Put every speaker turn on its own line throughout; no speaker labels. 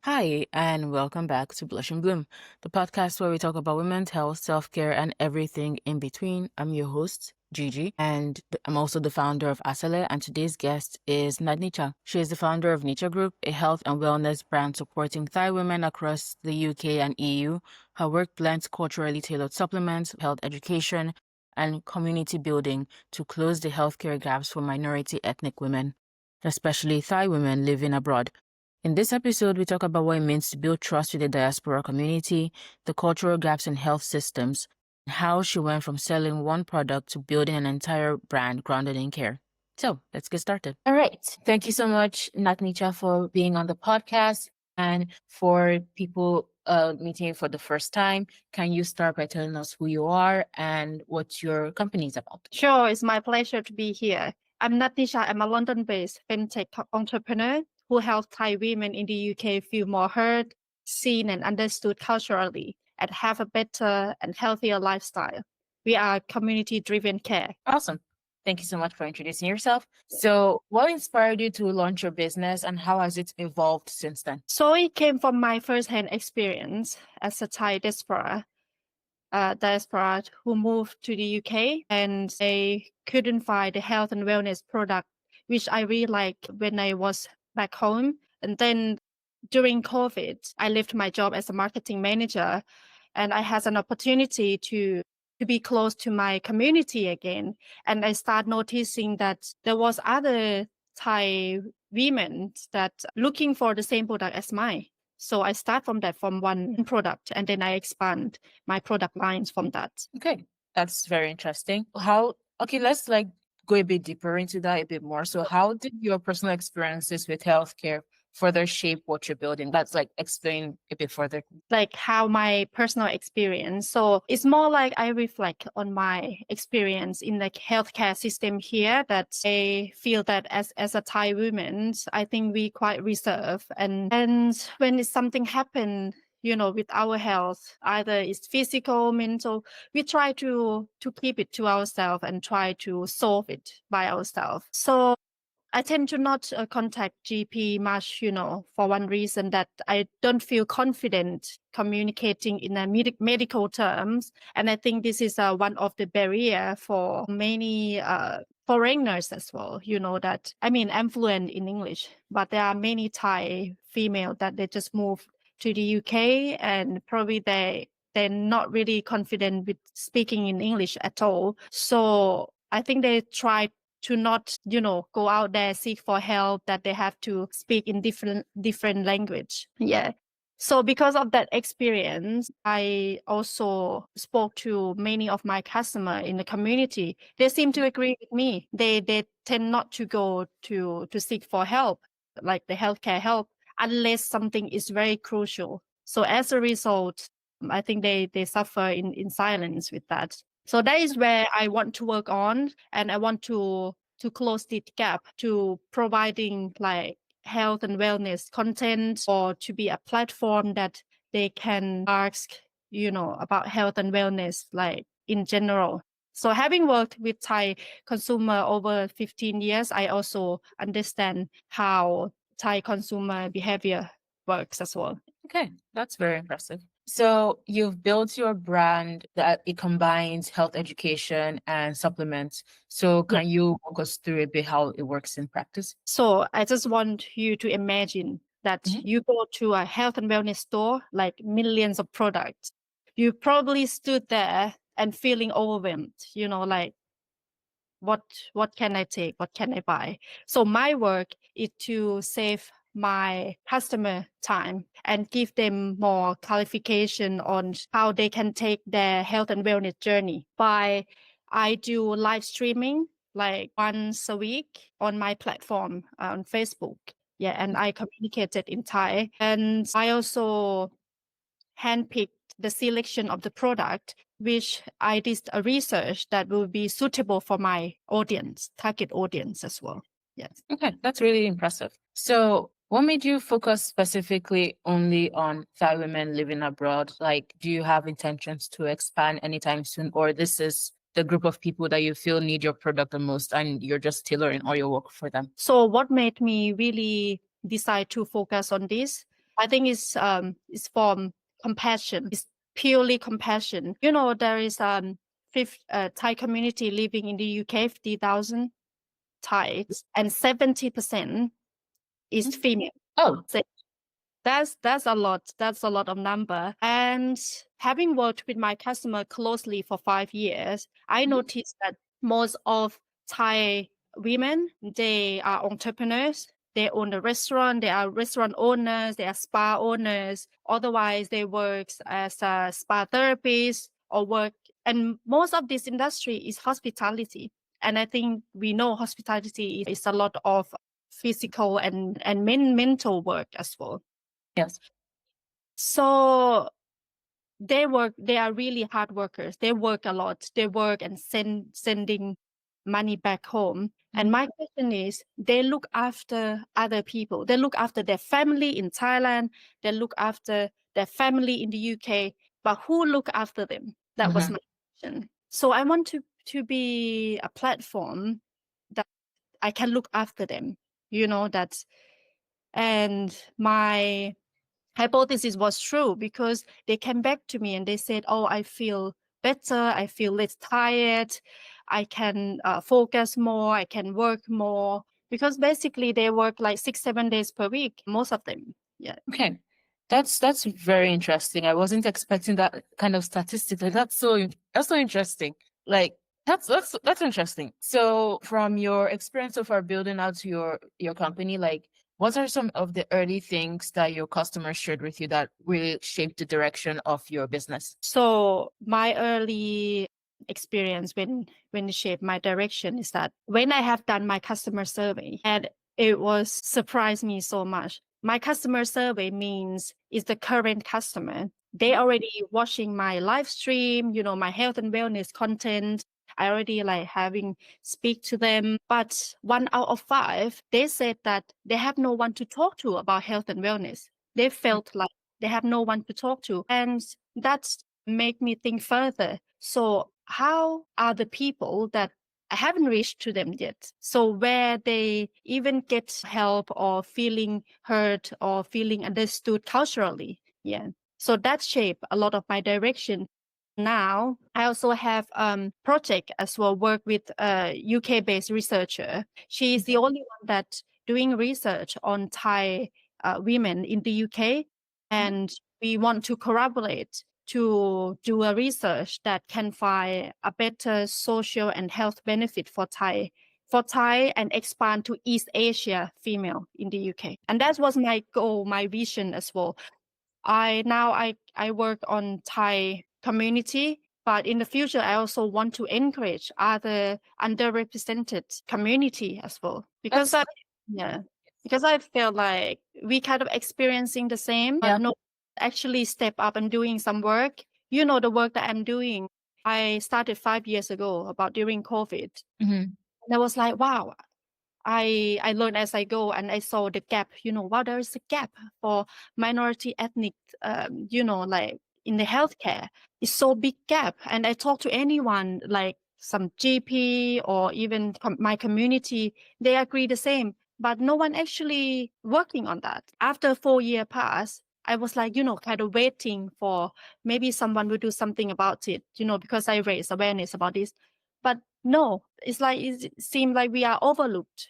Hi, and welcome back to Blush and Bloom, the podcast where we talk about women's health, self-care, and everything in between. I'm your host, Gigi, and I'm also the founder of Asale, and today's guest is Natnicha. She is the founder of Nicha Group, a health and wellness brand supporting Thai women across the UK and EU. Her work blends culturally tailored supplements, health education, and community building to close the healthcare gaps for minority ethnic women, especially Thai women living abroad. In this episode, we talk about what it means to build trust with the diaspora community, the cultural gaps in health systems, and how she went from selling one product to building an entire brand grounded in care. So let's get started. All right. Thank you so much, Natnicha, for being on the podcast. And for people meeting you for the first time, can you start by telling us who you are and what your company is about?
Sure, it's my pleasure to be here. I'm Natnicha. I'm a London-based fintech entrepreneur who helps Thai women in the UK feel more heard, seen, and understood culturally, and have a better and healthier lifestyle. We are community-driven care.
Awesome. Thank you so much for introducing yourself. So, what inspired you to launch your business and how has it evolved since then?
So it came from my first-hand experience as a Thai diaspora who moved to the UK, and they couldn't find the health and wellness product, which I really liked when I was back home. And then during COVID, I left my job as a marketing manager, and I had an opportunity to be close to my community again. And I started noticing that there was other Thai women that looking for the same product as mine. So I start from one product, and then I expand my product lines from that.
Okay, that's very interesting. Okay, let's go a bit deeper into that a bit more. So, how did your personal experiences with healthcare further shape what you're building? That's explain a bit further.
Like how my personal experience. So it's more like I reflect on my experience in the healthcare system here, that I feel that as a Thai woman, I think we quite reserved. And when something happen, with our health, either it's physical, mental, we try to keep it to ourselves and try to solve it by ourselves. So I tend to not contact GP much, for one reason, that I don't feel confident communicating in a medical terms. And I think this is one of the barrier for many foreigners as well, that, I'm fluent in English, but there are many Thai female that they just move to the UK, and probably they're not really confident with speaking in English at all. So I think they try to not, go out there, seek for help, that they have to speak in different language. Yeah. So because of that experience, I also spoke to many of my customers in the community. They seem to agree with me. They tend not to go to seek for help, like the healthcare help, unless something is very crucial. So as a result, I think they suffer in silence with that. So that is where I want to work on, and I want to close the gap to providing like health and wellness content, or to be a platform that they can ask, about health and wellness, like in general. So having worked with Thai consumer over 15 years, I also understand how Thai consumer behavior works as well.
Okay, that's very impressive. So you've built your brand that it combines health education and supplements. So can you walk us through a bit how it works in practice?
So I just want you to imagine that you go to a health and wellness store, like millions of products. You probably stood there and feeling overwhelmed, like what can I take? What can I buy? So my work is to save my customer time and give them more clarification on how they can take their health and wellness journey. I do live streaming like once a week on my platform on Facebook. Yeah, and I communicated in Thai. And I also handpicked the selection of the product, which I did a research that will be suitable for my audience, target audience as well. Yes.
Okay, that's really impressive. So what made you focus specifically only on Thai women living abroad? Do you have intentions to expand anytime soon, or this is the group of people that you feel need your product the most and you're just tailoring all your work for them?
So what made me really decide to focus on this? I think it's from compassion. It's purely compassion. You know, there is Thai community living in the UK, 50,000 Thais, and 70% is female.
Oh,
So that's a lot. That's a lot of number. And having worked with my customer closely for 5 years, I noticed that most of Thai women, they are entrepreneurs. They own a restaurant. They are restaurant owners. They are spa owners. Otherwise, they work as a spa therapist or work. And most of this industry is hospitality. And I think we know hospitality is a lot of physical and mental work as well.
yes.
So they are really hard workers. They work a lot. They work and sending money back home. And my question is, they look after other people. They look after their family in Thailand. They look after their family in the UK. But who look after them? That was my question. So I want to be a platform that I can look after them. You know, that, and my hypothesis was true because they came back to me and they said, oh, I feel better, I feel less tired, I can focus more, I can work more, because basically they work like 6-7 days per week, most of them. Yeah.
Okay. That's very interesting. I wasn't expecting that kind of statistic. Like, that's so interesting. Like that's interesting. So from your experience so far building out your company, like what are some of the early things that your customers shared with you that really shaped the direction of your business?
So my early experience when it shaped my direction is that when I have done my customer survey, and it was surprised me so much. My customer survey means is the current customer. They already watching my live stream, you know, my health and wellness content. I already like having speak to them. But 1 out of 5, they said that they have no one to talk to about health and wellness. They felt like they have no one to talk to. And that's make me think further. So how are the people that I haven't reached to them yet? So where they even get help or feeling heard or feeling understood culturally. Yeah. So that shaped a lot of my direction. Now I also have project as well, work with a UK-based researcher. She is the only one that doing research on Thai women in the UK. And we want to collaborate to do a research that can find a better social and health benefit for Thai and expand to East Asia female in the UK. And that was my goal, my vision as well. I work on Thai community, but in the future I also want to encourage other underrepresented community as well, because I feel like we kind of experiencing the same, but no actually step up and doing some work. You know, the work that I'm doing, I started 5 years ago about during COVID. And I was like, wow, I learned as I go, and I saw the gap, you know, wow, there is a gap for minority ethnic, you know, like in the healthcare. It's so big gap. And I talk to anyone, like some GP or even my community, they agree the same, but no one actually working on that. After 4 year pass, I was like, you know, kind of waiting for maybe someone will do something about it, you know, because I raised awareness about this. But no, it's like it seemed like we are overlooked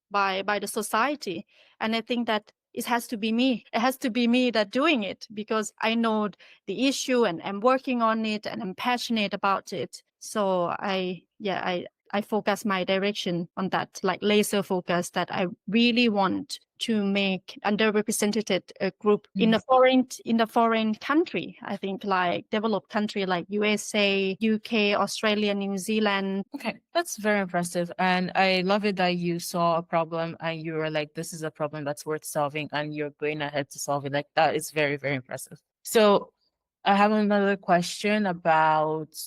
by the society. And I think that it has to be me. It has to be me that doing it, because I know the issue and I'm working on it and I'm passionate about it. So I focus my direction on that, like laser focus, that I really want to make underrepresented group in the foreign country. I think like developed country like USA, UK, Australia, New Zealand.
Okay, that's very impressive. And I love it that you saw a problem and you were like, this is a problem that's worth solving, and you're going ahead to solve it. Like, that is very, very impressive. So I have another question about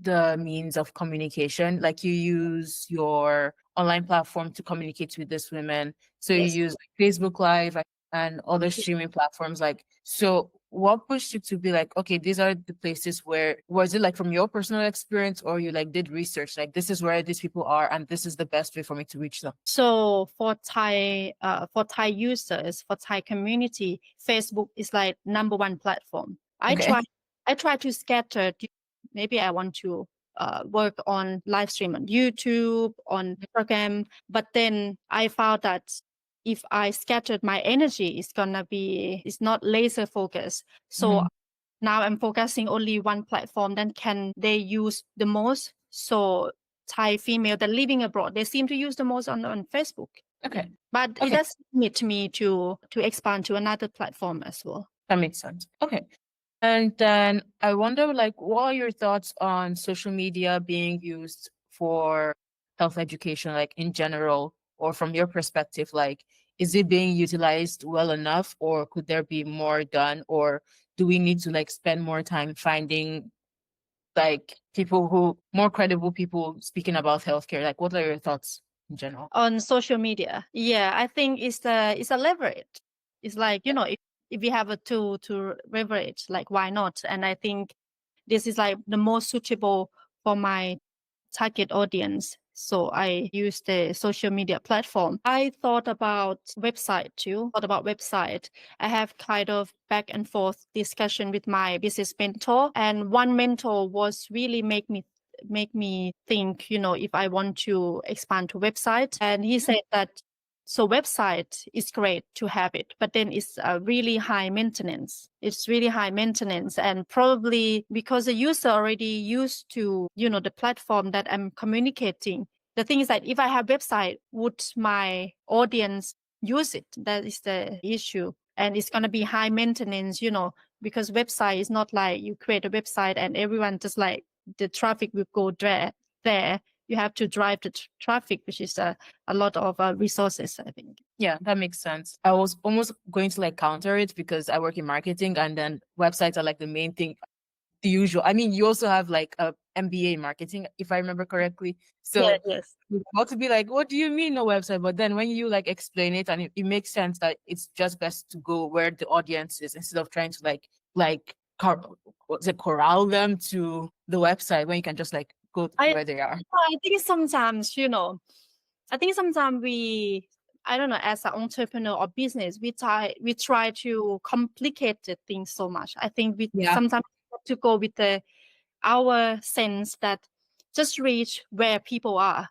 the means of communication. Like, you use your online platform to communicate with these women. So you use like Facebook Live and other streaming platforms. Like, so what pushed you to be like, okay, these are the places where, was it like from your personal experience, or you like did research, like this is where these people are and this is the best way for me to reach them?
So for Thai users, for Thai community, Facebook is like number one platform.
Okay.
I try to scatter. Maybe I want to work on live stream on YouTube, on Instagram, but then I found that if I scattered my energy, it's not laser focused. So now I'm focusing only one platform. Then can they use the most? So Thai female that living abroad, they seem to use the most on Facebook.
Okay.
But
Okay.
it does limit me to expand to another platform as well.
That makes sense. Okay. And then I wonder, like, what are your thoughts on social media being used for health education, like in general, or from your perspective, like, is it being utilized well enough, or could there be more done, or do we need to like spend more time finding like people who more credible people speaking about healthcare? Like, what are your thoughts in general?
On social media, yeah, I think it's a leverage. It's like, you know, if we have a tool to leverage, like why not? And I think this is like the most suitable for my target audience. So I use the social media platform. I thought about website too. I have kind of back and forth discussion with my business mentor, and one mentor was really make me think, you know, if I want to expand to website. And he said that so website is great to have it, but then it's really high maintenance. It's really high maintenance, and probably because the user already used to, you know, the platform that I'm communicating. The thing is that if I have website, would my audience use it? That is the issue, and it's gonna be high maintenance, you know, because website is not like you create a website and everyone just like the traffic will go there. You have to drive the traffic, which is a lot of resources, I think.
Yeah, that makes sense. I was almost going to like counter it because I work in marketing, and then websites are like the main thing, the usual. I mean, you also have like a MBA in marketing, if I remember correctly. So
Yes.
you're about to be like, what do you mean no website? But then when you like explain it, and it makes sense that it's just best to go where the audience is instead of trying to corral them to the website when you can just like go to where they are.
I think sometimes, you know, I don't know, as an entrepreneur or business, we try to complicate the things so much. I think we
Yeah.
sometimes have to go with our sense that just reach where people are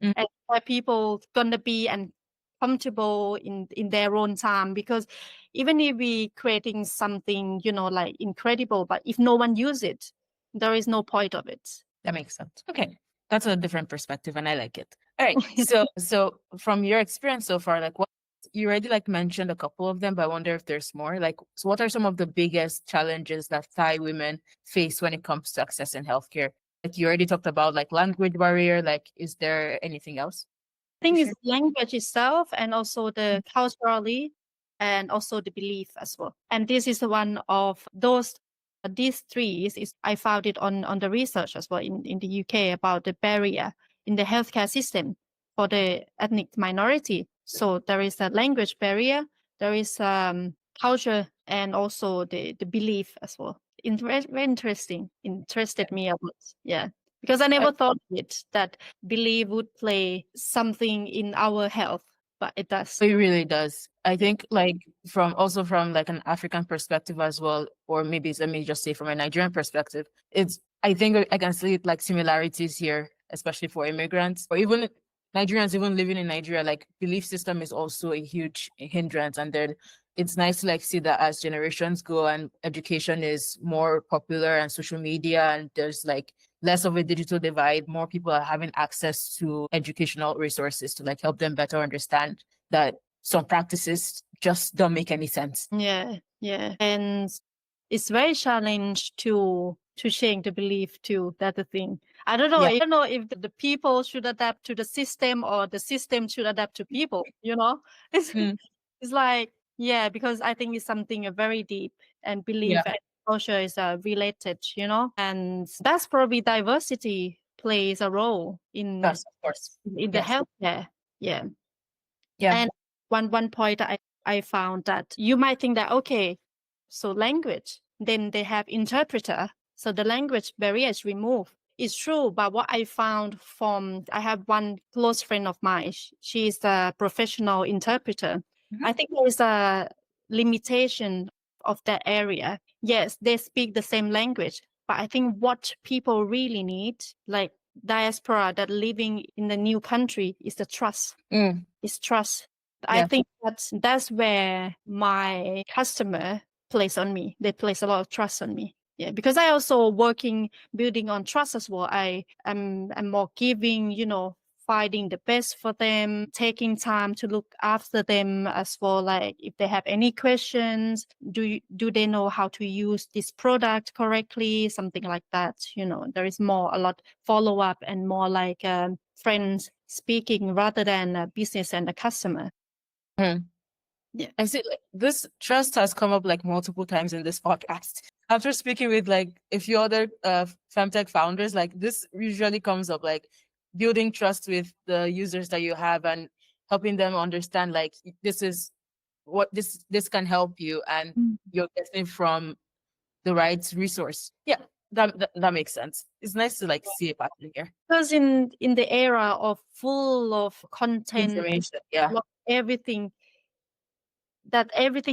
and where people gonna be and comfortable in their own time. Because even if we creating something, you know, like incredible, but if no one use it, there is no point of it.
That makes sense. Okay. That's a different perspective and I like it. All right. So from your experience so far, like what you already like mentioned a couple of them, but I wonder if there's more. Like, so what are some of the biggest challenges that Thai women face when it comes to access in healthcare? Like you already talked about like language barrier. Like, is there anything else?
I think it's language itself and also the culturally and also the belief as well. And this is one of these three is I found it on the research as well in the UK about the barrier in the healthcare system for the ethnic minority. So there is a language barrier, there is culture and also the belief as well. Very interesting. Interested me a lot. Yeah. Because I never thought it that belief would play something in our health, but it does.
It really does. I think like from like an African perspective as well, or maybe let me just say from a Nigerian perspective, I think I can see like similarities here, especially for immigrants or even Nigerians even living in Nigeria. Like belief system is also a huge hindrance, and then it's nice to like see that as generations go and education is more popular and social media and there's like less of a digital divide, more people are having access to educational resources to like help them better understand that some practices just don't make any sense.
Yeah. And it's very challenging to change the belief too. That's the thing. I don't know.
Yeah.
I don't know if the people should adapt to the system or the system should adapt to people, you know? It's like, yeah, because I think it's something very deep and belief and culture is related, you know? And that's probably diversity plays a role in
Yes, of course.
in the healthcare. Yeah.
Yeah.
And one point I found that you might think that, okay, So language, then they have interpreter. So the language barrier is removed. It's true, but what I found I have one close friend of mine. She's a professional interpreter. I think there is a limitation of that area. Yes, they speak the same language, but I think what people really need, like diaspora that living in the new country, is the trust. It's trust. I think that's where my customer place on me. They place a lot of trust on me. Yeah, because I also building on trust as well. I'm more giving, finding the best for them, taking time to look after them as well. Like if they have any questions, do they know how to use this product correctly? Something like that. There is a lot follow up and more like friends speaking rather than a business and a customer.
Yeah, I see. Like, this trust has come up like multiple times in this podcast. After speaking with like a few other femtech founders, like this usually comes up, like building trust with the users that you have and helping them understand like this is what this can help you and you're getting from the right resource. Yeah, that makes sense. It's nice to like see a pattern here.
Because in the era of full of content,
Information, yeah.
everything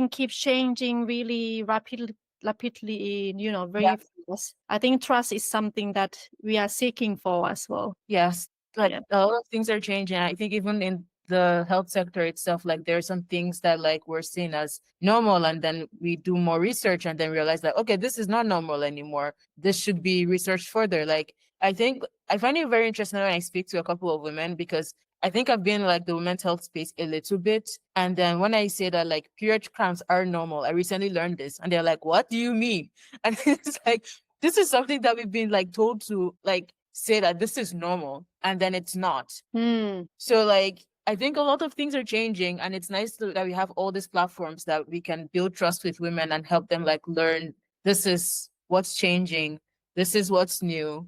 keeps changing really rapidly, very fast. I think trust is something that we are seeking for as well.
Yes, like a lot of things are changing. I think even in the health sector itself, like there are some things that like we're seen as normal, and then we do more research and then realize that okay, this is not normal anymore. This should be researched further. Like I think I find it very interesting when I speak to a couple of women, because I think I've been like the women's health space a little bit. And then when I say that like period cramps are normal, I recently learned this and they're like, what do you mean? And it's like, this is something that we've been like told to like say that this is normal, and then it's not. So like, I think a lot of things are changing, and it's nice that we have all these platforms that we can build trust with women and help them like learn this is what's changing. This is what's new.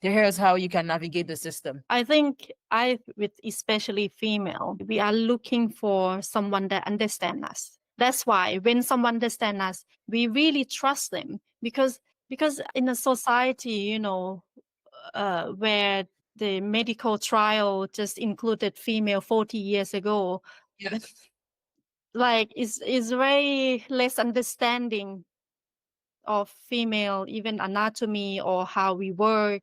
Here's how you can navigate the system.
I think with especially female, we are looking for someone that understands us. That's why when someone understands us, we really trust them, because in a society, where the medical trial just included female 40 years ago, like is very less understanding of female, even anatomy or how we work,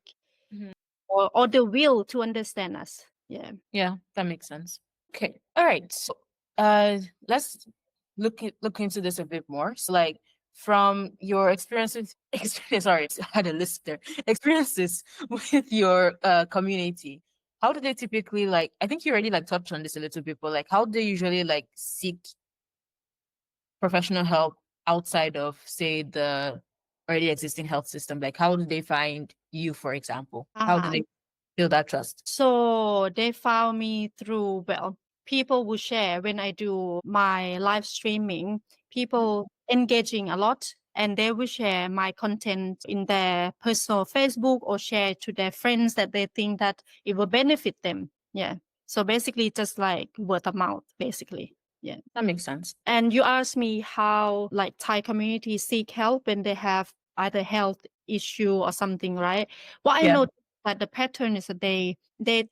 or the will to understand us.
Yeah, that makes sense. Okay, all right. So, let's look into this a bit more. So, like from your experiences, sorry, I had a list there. Experiences with your community. How do they typically like? I think you already like touched on this a little bit, but like, how do they usually like seek professional help outside of, say, the already existing health system? Like, how do they find you, for example? How do they build that trust?
So they found me through, people will share when I do my live streaming, people engaging a lot, and they will share my content in their personal Facebook or share to their friends that they think that it will benefit them. Yeah. So basically just like word of mouth, basically. Yeah.
That makes sense.
And you asked me how like Thai communities seek help when they have either health issue or something, right? What I know that the pattern is that they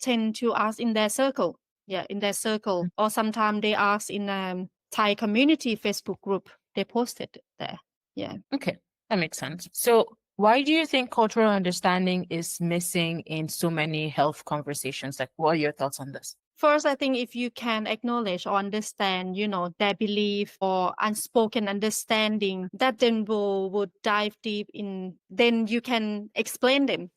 tend to ask in their circle. Yeah, in their circle. Or sometimes they ask in Thai community Facebook group. They posted there. Yeah.
Okay, that makes sense. So why do you think cultural understanding is missing in so many health conversations? Like, what are your thoughts on this?
First, I think if you can acknowledge or understand, their belief or unspoken understanding, that then would dive deep in, then you can explain them.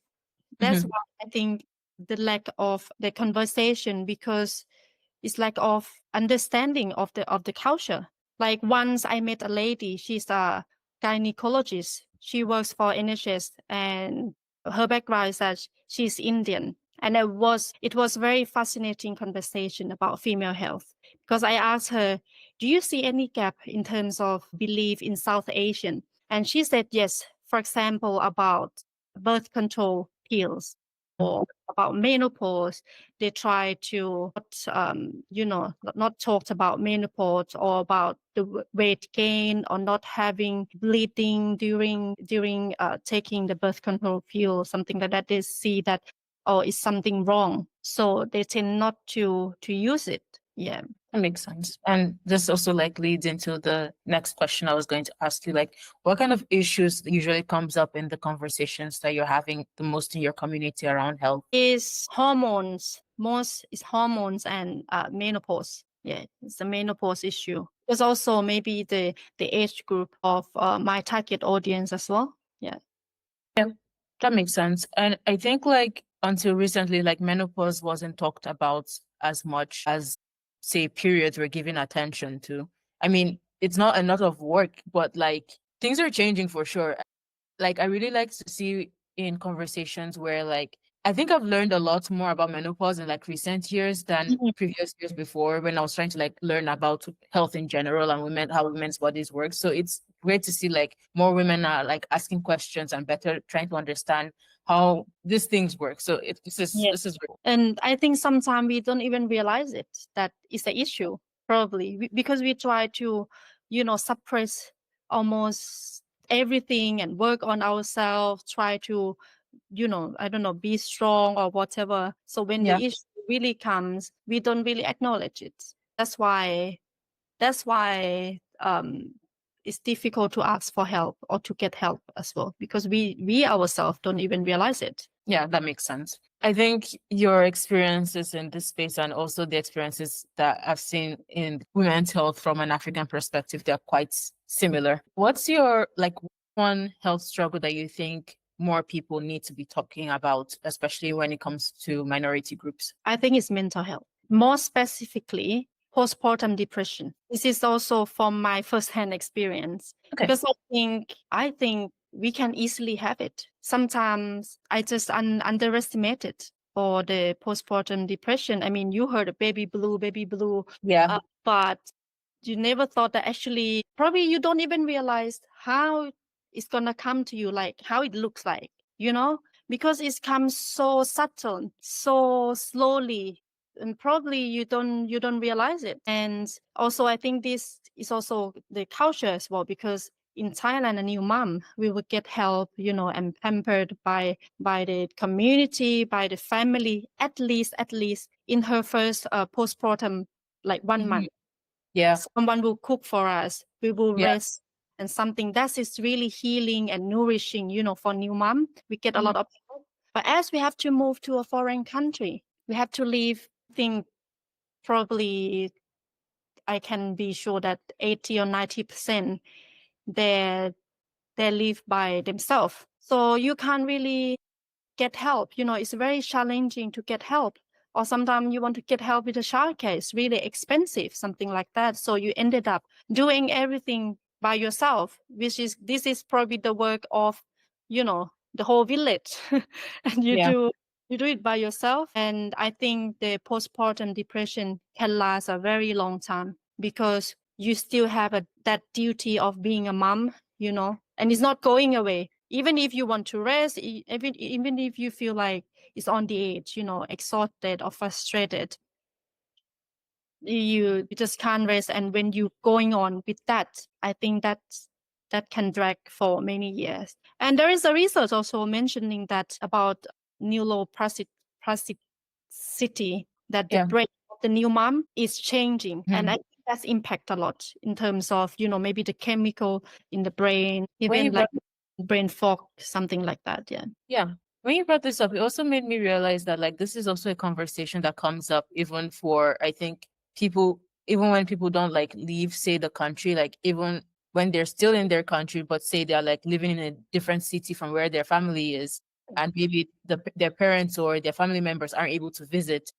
That's why I think the lack of the conversation, because it's lack of understanding of the culture. Like once I met a lady, she's a gynecologist. She works for NHS, and her background is that she's Indian. And it was very fascinating conversation about female health, because I asked her, do you see any gap in terms of belief in South Asian? And she said yes. For example, about birth control pills or about menopause, they try to not talk about menopause or about the weight gain or not having bleeding during taking the birth control pill, something like that. They see that, oh, is something wrong, so they tend not to use it. Yeah.
That makes sense. And this also like leads into the next question I was going to ask you, like what kind of issues usually comes up in the conversations that you're having the most in your community around health?
Is hormones. Most is hormones and menopause. Yeah, it's the menopause issue. There's also maybe the age group of my target audience as well. Yeah.
Yeah, that makes sense. And I think like until recently, like menopause wasn't talked about as much as say periods were given attention to. I mean, it's not a lot of work, but like things are changing for sure. Like I really like to see in conversations where like I think I've learned a lot more about menopause in like recent years than
Mhm.
previous years before when I was trying to like learn about health in general and women how women's bodies work. So it's great to see like more women are like asking questions and better trying to understand how these things work. So
Yeah.
this is great.
And I think sometimes we don't even realize it, that is the issue, probably because we try to, suppress almost everything and work on ourselves, try to, I don't know, be strong or whatever. So when
Yeah.
the issue really comes, we don't really acknowledge it. That's why it's difficult to ask for help or to get help as well, because we ourselves don't even realize it.
Yeah, that makes sense. I think your experiences in this space and also the experiences that I've seen in women's health from an African perspective, they're quite similar. What's your like one health struggle that you think more people need to be talking about, especially when it comes to minority groups?
I think it's mental health. More specifically, postpartum depression. This is also from my firsthand experience,
Okay.
because I think we can easily have it. Sometimes I just underestimate it for the postpartum depression. I mean, you heard of baby blue,
Yeah.
but you never thought that actually, probably you don't even realize how it's gonna come to you, like how it looks like, because it comes so subtle, so slowly, and probably you don't realize it. And also I think this is also the culture as well, because in Thailand, a new mom, we would get help, and pampered by the community, by the family, at least in her first postpartum, like 1 month.
Yeah.
Someone will cook for us, we will
Yeah.
rest, and something that is really healing and nourishing, for new mom. We get a
Mhm.
lot of help. But as we have to move to a foreign country, we have to leave. I think probably I can be sure that 80 or 90% they they live by themselves. So you can't really get help. It's very challenging to get help. Or sometimes you want to get help with a childcare. It's really expensive, something like that. So you ended up doing everything by yourself, this is probably the work of, the whole village. And
Yeah.
you do it by yourself. And I think the postpartum depression can last a very long time, because you still have that duty of being a mom, and it's not going away. Even if you want to rest, even if you feel like it's on the edge, exhausted or frustrated, you just can't rest. And when you going on with that, I think that can drag for many years. And there is a research also mentioning that about neuroplasticity, that the
Yeah.
brain of the new mom is changing. And I
Mhm.
think that's impact a lot in terms of, maybe the chemical in the brain,
When you
even like brain fog, something like that. Yeah.
Yeah. When you brought this up, it also made me realize that like this is also a conversation that comes up even for I think people even when people don't like leave, say the country, like even when they're still in their country, but say they're like living in a different city from where their family is, and maybe their parents or their family members aren't able to visit,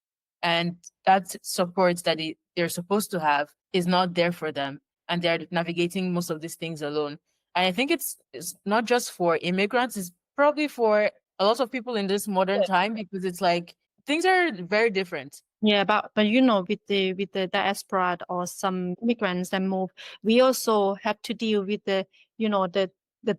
and that support that they're supposed to have is not there for them, and they're navigating most of these things alone. And I think it's not just for immigrants, it's probably for a lot of people in this modern time because it's like things are very different.
Yeah, but with the diaspora or some immigrants that move, we also have to deal with the the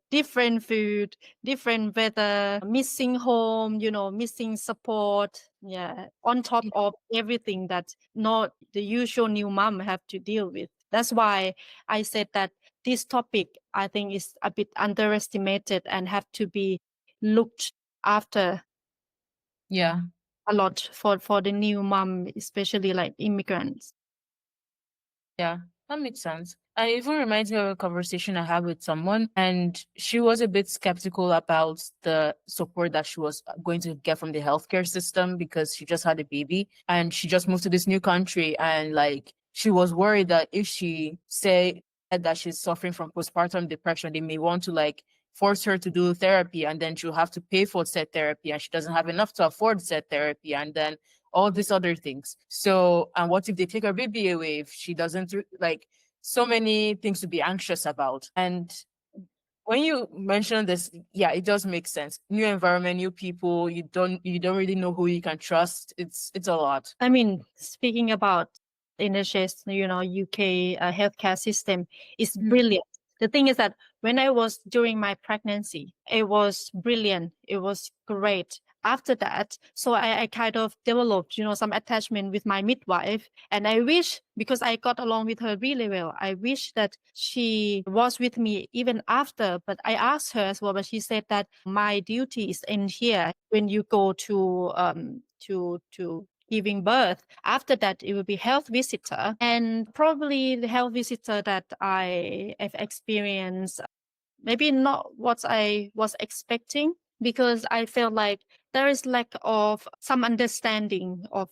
different food, different weather, missing home, missing support. Yeah. On top of everything that not the usual new mom have to deal with. That's why I said that this topic, I think, is a bit underestimated and have to be looked after
Yeah.
a lot for the new mom, especially like immigrants.
Yeah, that makes sense. And it even reminds me of a conversation I had with someone, and she was a bit skeptical about the support that she was going to get from the healthcare system because she just had a baby and she just moved to this new country. And like, she was worried that if she say that she's suffering from postpartum depression, they may want to like force her to do therapy, and then she'll have to pay for said therapy, and she doesn't have enough to afford said therapy. And then all these other things. So, and what if they take her baby away if she doesn't like so many things to be anxious about? And when you mention this, yeah, it does make sense. New environment, new people, you don't really know who you can trust. It's a lot.
I mean, speaking about NHS, UK healthcare system is brilliant. The thing is that when I was during my pregnancy, it was brilliant. It was great. After that, so I kind of developed, some attachment with my midwife. And I wish, because I got along with her really well, I wish that she was with me even after. But I asked her as well, but she said that my duty is in here when you go to giving birth. After that, it will be health visitor, and probably the health visitor that I have experienced, maybe not what I was expecting, because I felt like there is lack of some understanding of,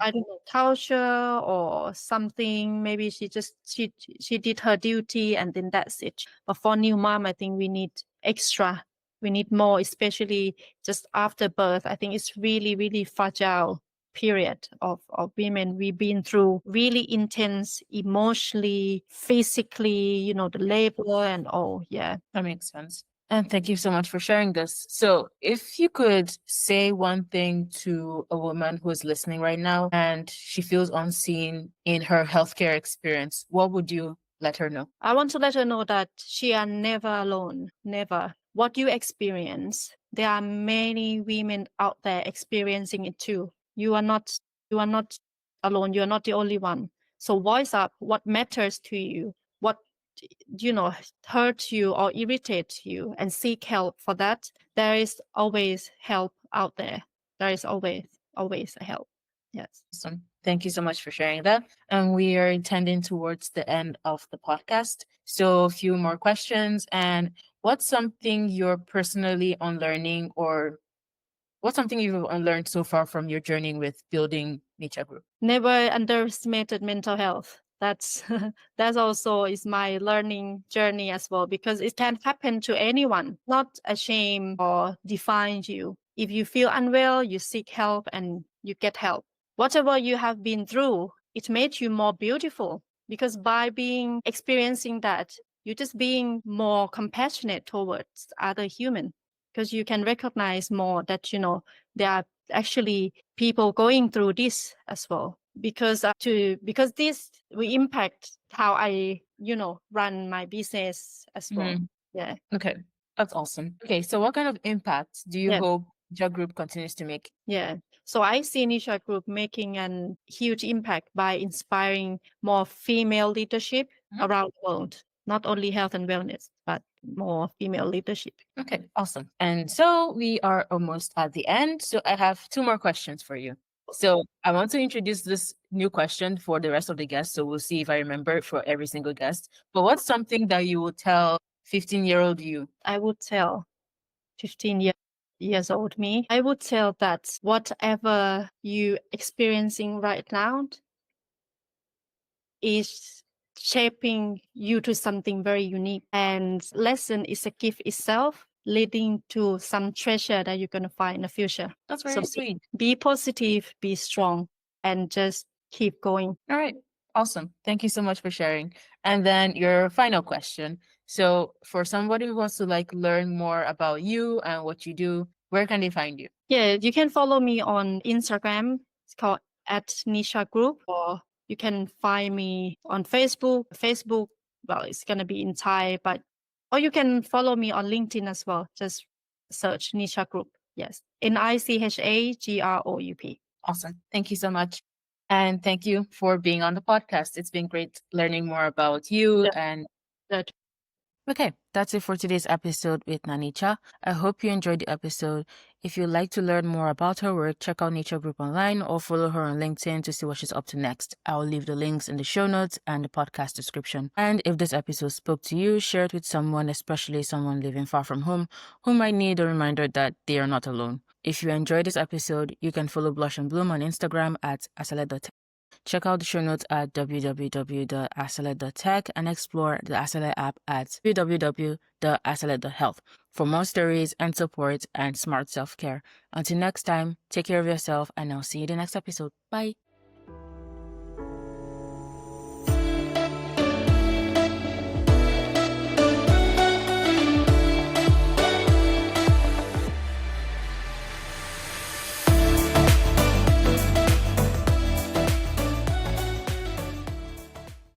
I don't know, culture or something. Maybe she did her duty and then that's it. But for new mom, I think we need extra. We need more, especially just after birth. I think it's really, really fragile period of women. We've been through really intense emotionally, physically, the labor and all. Yeah.
That makes sense. And thank you so much for sharing this. So, if you could say one thing to a woman who is listening right now and she feels unseen in her healthcare experience, what would you let her know?
I want to let her know that she are never alone. Never. What you experience, there are many women out there experiencing it too. You are not alone. You are not the only one. So voice up what matters to you, what hurts you or irritates you, and seek help for that. There is always help out there. There is always a help. Yes.
Awesome. Thank you so much for sharing that. And we are tending towards the end of the podcast. So, a few more questions. And what's something you're personally unlearning, or what's something you've unlearned so far from your journey with building Nicha Group?
Never underestimated mental health. That's that's also is my learning journey as well, because it can happen to anyone. Not a shame or define you. If you feel unwell, you seek help and you get help. Whatever you have been through, it made you more beautiful, because by being experiencing that, you're just being more compassionate towards other human, because you can recognize more that there are actually people going through this as well, because this will impact how I run my business as well. Yeah.
Okay, that's awesome. Okay, so what kind of impact do you
Yeah.
hope Nicha Group continues to make?
Yeah. So I see Nicha Group making a huge impact by inspiring more female leadership around the world, not only health and wellness, but more female leadership.
Okay, awesome. And so we are almost at the end. So I have two more questions for you. So I want to introduce this new question for the rest of the guests. So we'll see if I remember it for every single guest. But what's something that you would tell 15-year-old you?
I would tell 15 years old me, I would tell that whatever you experiencing right now is shaping you to something very unique. And lesson is a gift itself, leading to some treasure that you're going to find in the future.
That's very sweet.
Be positive, be strong, and just keep going.
All right. Awesome. Thank you so much for sharing. And then your final question. So for somebody who wants to like learn more about you and what you do, where can they find you?
Yeah, you can follow me on Instagram. It's called @Nicha Group, or you can find me on Facebook. Facebook, well, it's gonna be in Thai, but Or you can follow me on LinkedIn as well. Just search Nicha Group. Yes. NICHAGROUP.
Awesome. Thank you so much. And thank you for being on the podcast. It's been great learning more about you.
Yeah.
And
That
okay, that's it for today's episode with Natnicha. I hope you enjoyed the episode. If you'd like to learn more about her work, check out Nicha Group online or follow her on LinkedIn to see what she's up to next. I'll leave the links in the show notes and the podcast description. And if this episode spoke to you, share it with someone, especially someone living far from home, who might need a reminder that they are not alone. If you enjoyed this episode, you can follow Blush and Bloom on Instagram at asale.tech. Check out the show notes at www.asale.tech and explore the Asale app at www.asale.health for more stories and support and smart self-care. Until next time, take care of yourself and I'll see you in the next episode. Bye.